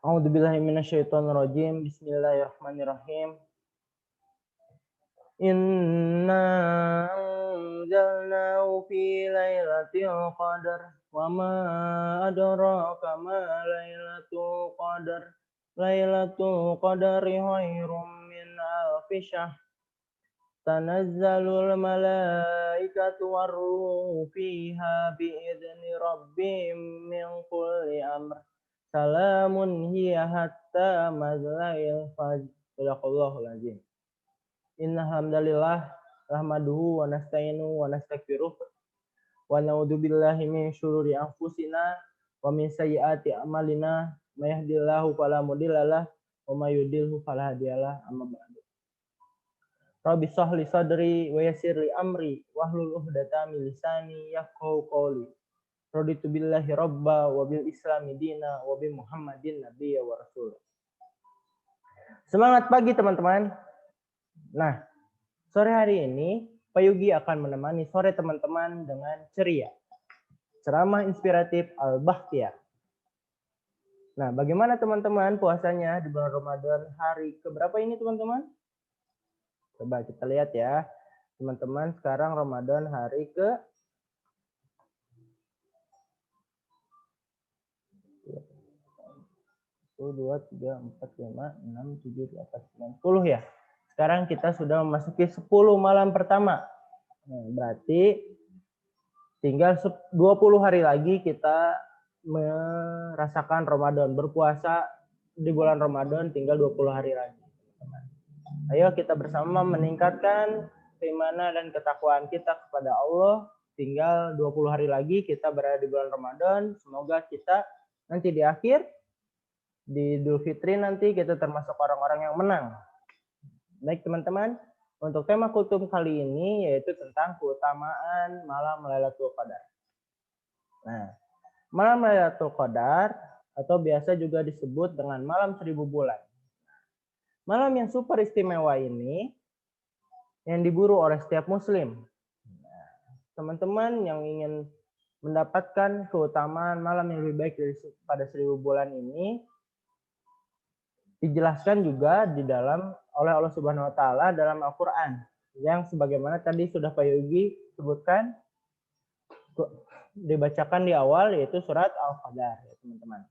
A'udzubillahi minasyaitonirrajim. Bismillahirrahmanirrahim. Inna anzalnahu fi lailatul qadar wa ma adraka ma lailatul qadar. Lailatul qadari khairum min alfi syahr. Tanazzalul malaikatu warruhu fiha biidzni rabbihim min kulli amr. Salamun hiya hatta matla'il fajr. Sadaqallahul azim. Inna hamdalillah rahmaduhu wa nasta'inu wa nastaghfiruh wa na'udzu billahi min syururi anfusina wa min sayyiati a'malina. May yahdihillahu fala mudhillalah wa may yudhlilhu fala hadiyalah. Amma ba'du. Rabbi shrah li sadri wa yassir li amri wahlul 'uqdatam min lisani yafqahu qawli. Raditu billahi rabba wa bil islami dina wa bi Muhammadin nabiyya wa rasul. Semangat pagi teman-teman. Nah, sore hari ini Pak Yugi akan menemani sore teman-teman dengan ceria. Ceramah inspiratif Al-Bakhtiyar. Nah, bagaimana teman-teman puasanya di bulan Ramadan hari keberapa ini teman-teman? Coba kita lihat ya. Teman-teman, sekarang Ramadan hari ke 1, 2, 3, 4, 5, 6, 7, 8, 9, 10 ya. Sekarang kita sudah memasuki 10 malam pertama. Nah, berarti tinggal 20 hari lagi kita merasakan Ramadan. Berpuasa di bulan Ramadan tinggal 20 hari lagi. Ayo kita bersama meningkatkan keimanan dan ketakwaan kita kepada Allah. Tinggal 20 hari lagi kita berada di bulan Ramadan. Semoga kita nanti di akhir, di Idul Fitri nanti kita termasuk orang-orang yang menang. Baik teman-teman, untuk tema kultum kali ini yaitu tentang keutamaan malam Lailatul Qadar. Nah, malam Lailatul Qadar atau biasa juga disebut dengan malam 1000 bulan. Malam yang super istimewa ini yang diburu oleh setiap muslim. Nah, teman-teman yang ingin mendapatkan keutamaan malam yang lebih baik pada 1000 bulan ini dijelaskan juga di dalam oleh Allah Subhanahu wa taala dalam Al-Qur'an yang sebagaimana tadi sudah Pak Yogi sebutkan dibacakan di awal yaitu surat Al-Qadar ya teman-teman.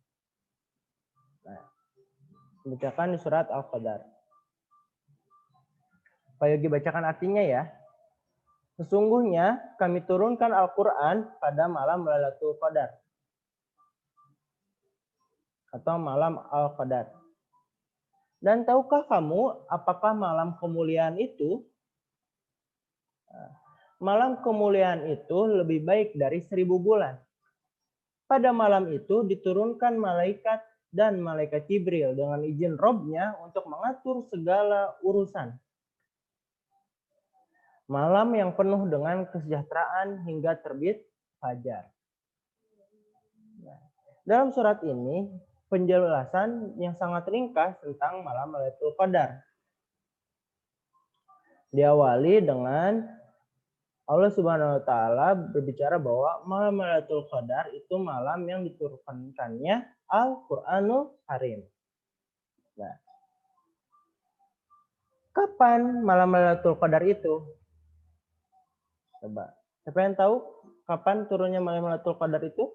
Nah, dibacakan di surat Al-Qadar. Pak Yogi bacakan artinya ya. Sesungguhnya kami turunkan Al-Qur'an pada malam Lailatul Qadar atau malam Al-Qadar. Dan tahukah kamu apakah malam kemuliaan itu? Malam kemuliaan itu lebih baik dari 1000 bulan. Pada malam itu diturunkan malaikat dan malaikat Jibril dengan izin Robnya untuk mengatur segala urusan. Malam yang penuh dengan kesejahteraan hingga terbit fajar. Dalam surat ini penjelasan yang sangat ringkas tentang malam Lailatul Qadar. Diawali dengan Allah Subhanahu wa taala berbicara bahwa malam Lailatul Qadar itu malam yang diturunkannya Al-Qur'anul Karim. Nah, kapan malam Lailatul Qadar itu? Coba, siapa yang tahu kapan turunnya malam Lailatul Qadar itu?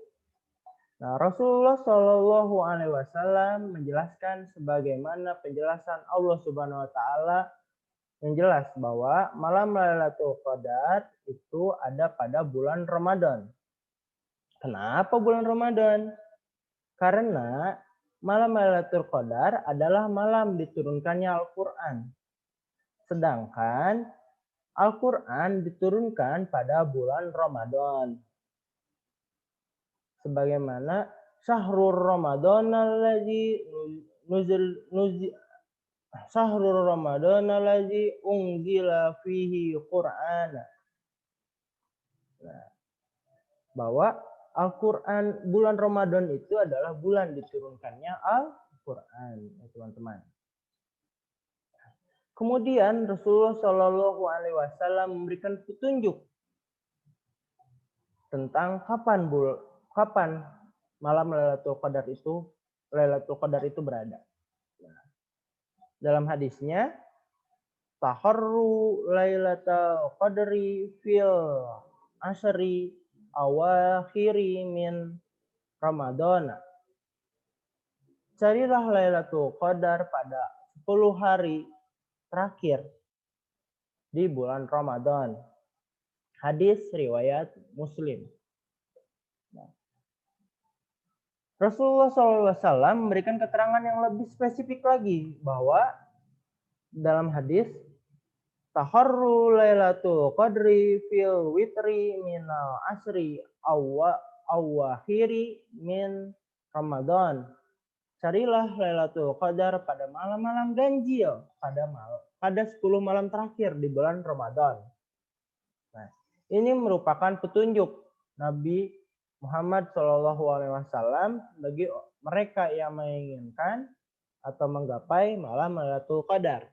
Nah, Rasulullah Shallallahu Alaihi Wasallam menjelaskan sebagaimana penjelasan Allah Subhanahu Wa Taala yang jelas bahwa malam Lailatul Qadar itu ada pada bulan Ramadan. Kenapa bulan Ramadan? Karena malam Lailatul Qadar adalah malam diturunkannya Al-Quran. Sedangkan Al-Quran diturunkan pada bulan Ramadan. Sebagaimana syahrul Ramadan allazi syahrul Ramadan allazi unzila fihi Qur'ana. Nah, bahwa Al-Quran bulan Ramadan itu adalah bulan diturunkannya Al-Quran, ya teman-teman. Kemudian Rasulullah Shallallahu Alaihi Wasallam memberikan petunjuk tentang kapan malam Lailatul Qadar itu Lailatul Qadar itu berada. Nah, dalam hadisnya, taharru Lailatul Qadri fil asyri awakhiri min Ramadan. Carilah Lailatul Qadar pada 10 hari terakhir di bulan Ramadan. Hadis riwayat Muslim. Nah, Rasulullah SAW memberikan keterangan yang lebih spesifik lagi bahwa dalam hadis taharru Lailatul Qadri fil witri minal asri awakhiri min Ramadan. Carilah Lailatul Qadar pada malam-malam ganjil pada 10 malam terakhir di bulan Ramadan. Nah, ini merupakan petunjuk Nabi Muhammad SAW bagi mereka yang menginginkan atau menggapai malam Lailatul Qadar.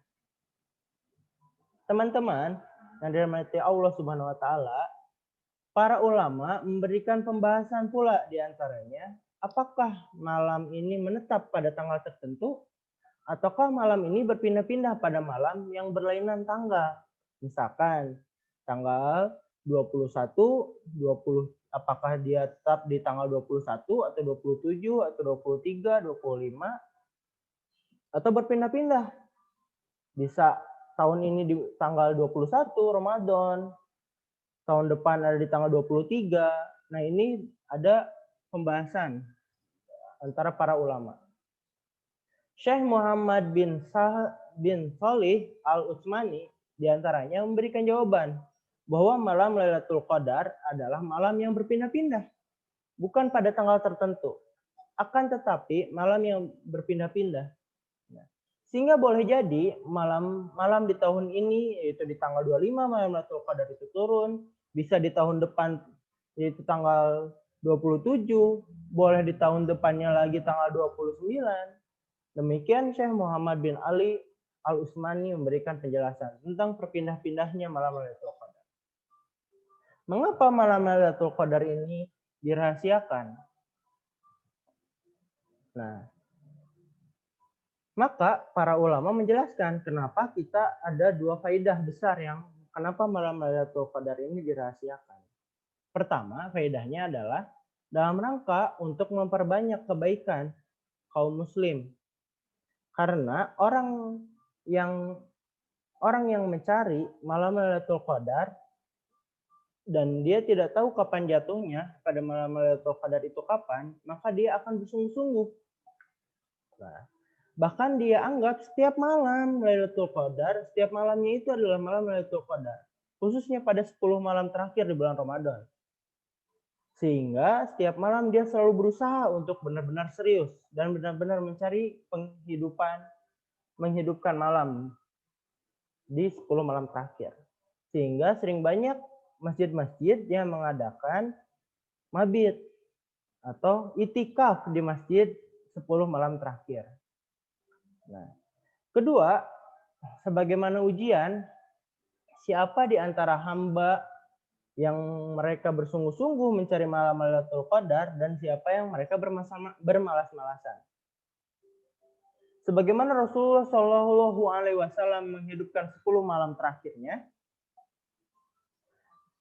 Teman-teman yang dirahmati Allah Subhanahu wa taala, para ulama memberikan pembahasan pula di antaranya, apakah malam ini menetap pada tanggal tertentu ataukah malam ini berpindah-pindah pada malam yang berlainan tanggal. Misalkan tanggal 21, 20, apakah dia tetap di tanggal 21 atau 27 atau 23, 25 atau berpindah-pindah. Bisa tahun ini di tanggal 21 Ramadan, tahun depan ada di tanggal 23. Nah, ini ada pembahasan antara para ulama. Syekh Muhammad bin Shalih Al-Utsmani diantaranya memberikan jawaban bahwa malam Lailatul Qadar adalah malam yang berpindah-pindah, bukan pada tanggal tertentu. Akan tetapi malam yang berpindah-pindah. Sehingga boleh jadi malam di tahun ini, yaitu di tanggal 25 malam Lailatul Qadar itu turun, bisa di tahun depan yaitu tanggal 27, boleh di tahun depannya lagi tanggal 29. Demikian Syekh Muhammad bin Ali Al-Utsmani memberikan penjelasan tentang perpindah-pindahnya malam Lailatul Qadar. Mengapa malam Lailatul Qadar ini dirahasiakan? Nah, maka para ulama menjelaskan kenapa kita ada dua faidah besar yang kenapa malam Lailatul Qadar ini dirahasiakan. Pertama, faidahnya adalah dalam rangka untuk memperbanyak kebaikan kaum muslim. Karena orang yang mencari malam Lailatul Qadar dan dia tidak tahu kapan jatuhnya pada malam Lailatul Qadar itu kapan, maka dia akan bersungguh-sungguh. Nah, bahkan dia anggap setiap malam Lailatul Qadar, setiap malamnya itu adalah malam Lailatul Qadar. Khususnya pada 10 malam terakhir di bulan Ramadan. Sehingga setiap malam dia selalu berusaha untuk benar-benar serius dan benar-benar mencari menghidupkan malam di 10 malam terakhir. Sehingga sering banyak masjid-masjid yang mengadakan mabit atau itikaf di masjid 10 malam terakhir. Nah, kedua, sebagaimana ujian, siapa di antara hamba yang mereka bersungguh-sungguh mencari malam Lailatul Qadar dan siapa yang mereka bermalas-malasan. Sebagaimana Rasulullah SAW menghidupkan 10 malam terakhirnya,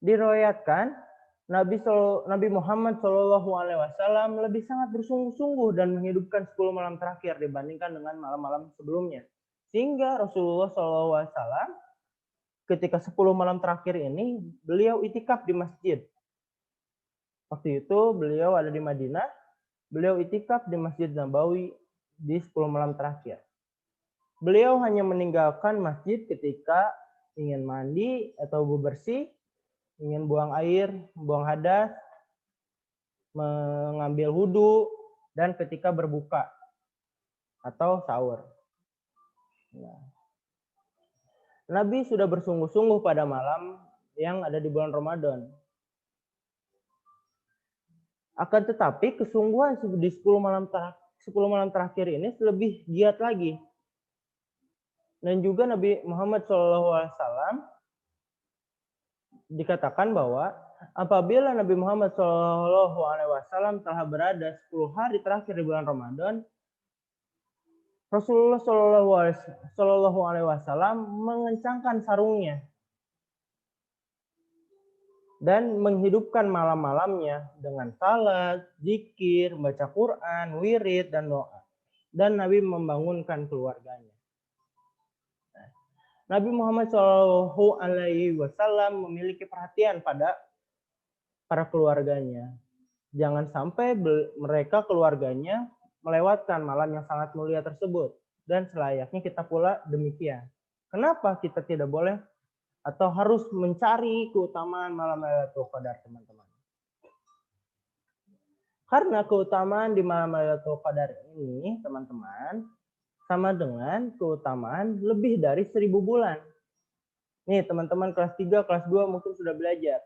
diriwayatkan Nabi Muhammad SAW lebih sangat bersungguh-sungguh dan menghidupkan 10 malam terakhir dibandingkan dengan malam-malam sebelumnya. Sehingga Rasulullah SAW ketika 10 malam terakhir ini, beliau itikaf di masjid. Waktu itu beliau ada di Madinah, beliau itikaf di Masjid Nabawi di 10 malam terakhir. Beliau hanya meninggalkan masjid ketika ingin mandi atau bebersih, ingin buang air, buang hadas, mengambil wudhu, dan ketika berbuka atau sahur. Nah, Nabi sudah bersungguh-sungguh pada malam yang ada di bulan Ramadan. Akan tetapi kesungguhan di 10 malam terakhir ini lebih giat lagi. Dan juga Nabi Muhammad SAW dikatakan bahwa apabila Nabi Muhammad SAW telah berada 10 hari terakhir di bulan Ramadan, Rasulullah Shallallahu Alaihi Wasallam mengencangkan sarungnya dan menghidupkan malam-malamnya dengan salat, zikir, baca Quran, wirid, dan doa. Dan Nabi membangunkan keluarganya. Nabi Muhammad Shallallahu Alaihi Wasallam memiliki perhatian pada para keluarganya. Jangan sampai mereka keluarganya melewatkan malam yang sangat mulia tersebut. Dan selayaknya kita pula demikian. Kenapa kita tidak boleh atau harus mencari keutamaan malam Lailatul Qadar, teman-teman? Karena keutamaan di malam Lailatul Qadar ini, teman-teman, sama dengan keutamaan lebih dari 1000 bulan. Nih, teman-teman kelas 3, kelas 2 mungkin sudah belajar.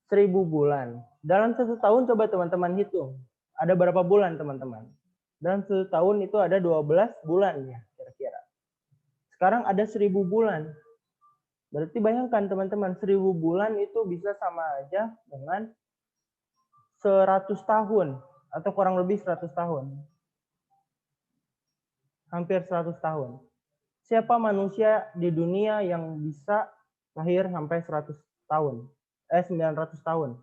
1000 bulan. Dalam 1 tahun coba teman-teman hitung. Ada berapa bulan, teman-teman? Dalam 1 tahun itu ada 12 bulan ya, kira-kira. Sekarang ada 1000 bulan. Berarti bayangkan teman-teman, 1000 bulan itu bisa sama aja dengan 100 tahun. Atau kurang lebih 100 tahun. Hampir 100 tahun. Siapa manusia di dunia yang bisa lahir sampai 100 tahun? 900 tahun.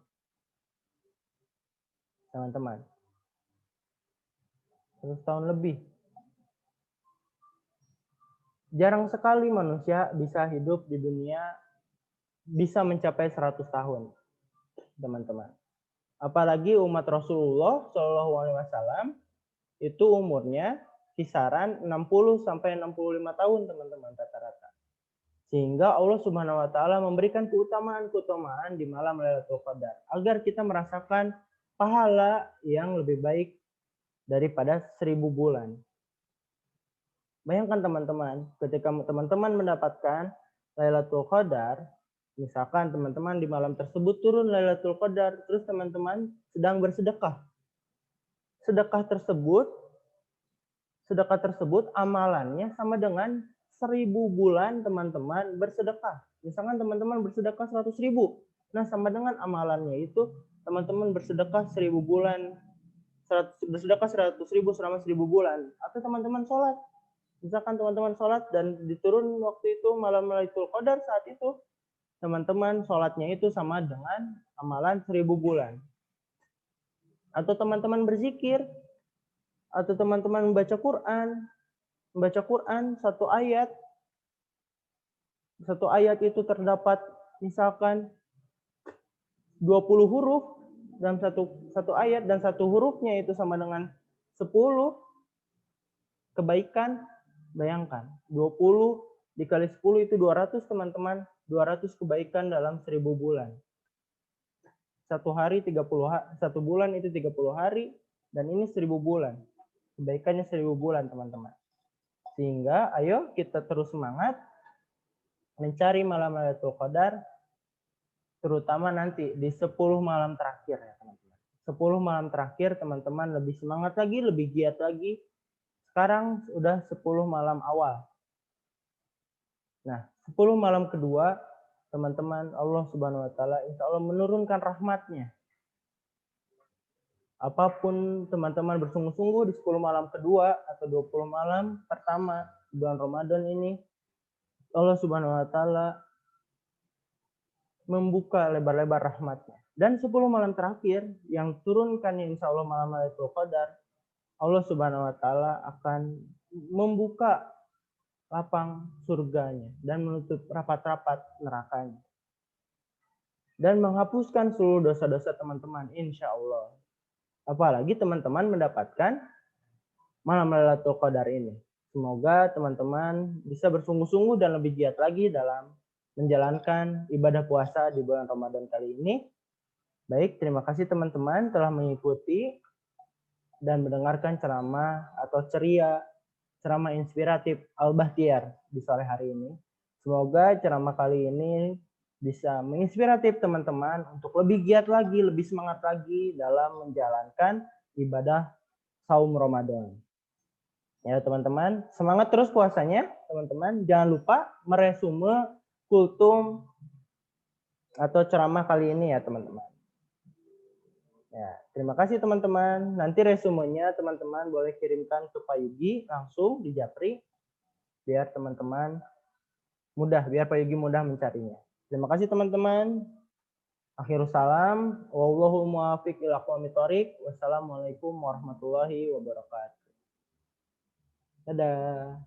Teman-teman. 100 tahun lebih. Jarang sekali manusia bisa hidup di dunia bisa mencapai 100 tahun, teman-teman. Apalagi umat Rasulullah Shallallahu Alaihi Wasallam itu umurnya kisaran 60 sampai 65 tahun, teman-teman, rata-rata. Sehingga Allah Subhanahu Wa Taala memberikan keutamaan-keutamaan di malam Lailatul Qadar agar kita merasakan pahala yang lebih baik daripada 1000 bulan. Bayangkan teman-teman, ketika teman-teman mendapatkan Lailatul Qadar, misalkan teman-teman di malam tersebut turun Lailatul Qadar, terus teman-teman sedang bersedekah. Sedekah tersebut amalannya sama dengan 1000 bulan teman-teman bersedekah. Misalkan teman-teman bersedekah 100.000. Nah, sama dengan amalannya itu teman-teman bersedekah 1000 bulan, bersedekah 100.000 selama 1000 bulan. Atau teman-teman sholat. Misalkan teman-teman sholat dan diturun waktu itu malam Lailatul Qadar, saat itu teman-teman sholatnya itu sama dengan amalan 1000 bulan. Atau teman-teman berzikir, atau teman-teman membaca Quran, satu ayat itu terdapat misalkan 20 huruf dalam satu ayat, dan satu hurufnya itu sama dengan 10 kebaikan. Bayangkan, 20 dikali 10 itu 200, teman-teman. 200 kebaikan dalam 1000 bulan. Satu bulan itu 30 hari, dan ini 1000 bulan. Kebaikannya 1000 bulan, teman-teman. Sehingga ayo kita terus semangat mencari malam Lailatul Qadar, terutama nanti di 10 malam terakhir ya, teman-teman. 10 malam terakhir teman-teman lebih semangat lagi, lebih giat lagi. Sekarang udah 10 malam awal. Nah, 10 malam kedua, teman-teman, Allah Subhanahu Wa Taala insya Allah menurunkan rahmatnya. Apapun teman-teman bersungguh-sungguh di 10 malam kedua atau 20 malam pertama bulan Ramadan ini, Allah Subhanahu Wa Taala membuka lebar-lebar rahmatnya. Dan 10 malam terakhir yang turunkan insya Allah malam Lailatul Qadar, Allah Subhanahu Wa Taala akan membuka lapang surganya dan menutup rapat-rapat nerakanya. Dan menghapuskan seluruh dosa-dosa teman-teman, insya Allah. Apalagi teman-teman mendapatkan malam Lailatul Qadar ini. Semoga teman-teman bisa bersungguh-sungguh dan lebih giat lagi dalam menjalankan ibadah puasa di bulan Ramadan kali ini. Baik, terima kasih teman-teman telah mengikuti dan mendengarkan ceramah atau ceramah inspiratif Al-Bahtiar di sore hari ini. Semoga ceramah kali ini bisa menginspiratif teman-teman untuk lebih giat lagi, lebih semangat lagi dalam menjalankan ibadah saum Ramadan. Ya teman-teman, semangat terus puasanya teman-teman. Jangan lupa meresume kultum atau ceramah kali ini ya teman-teman. Ya, terima kasih teman-teman. Nanti resumenya teman-teman boleh kirimkan ke Pak Yugi langsung di Japri biar teman-teman mudah, biar Pak Yugi mudah mencarinya. Terima kasih teman-teman. Akhirul salam. Wallahu muwaffiq ila aqwamit thoriq. Wassalamualaikum warahmatullahi wabarakatuh. Dadah.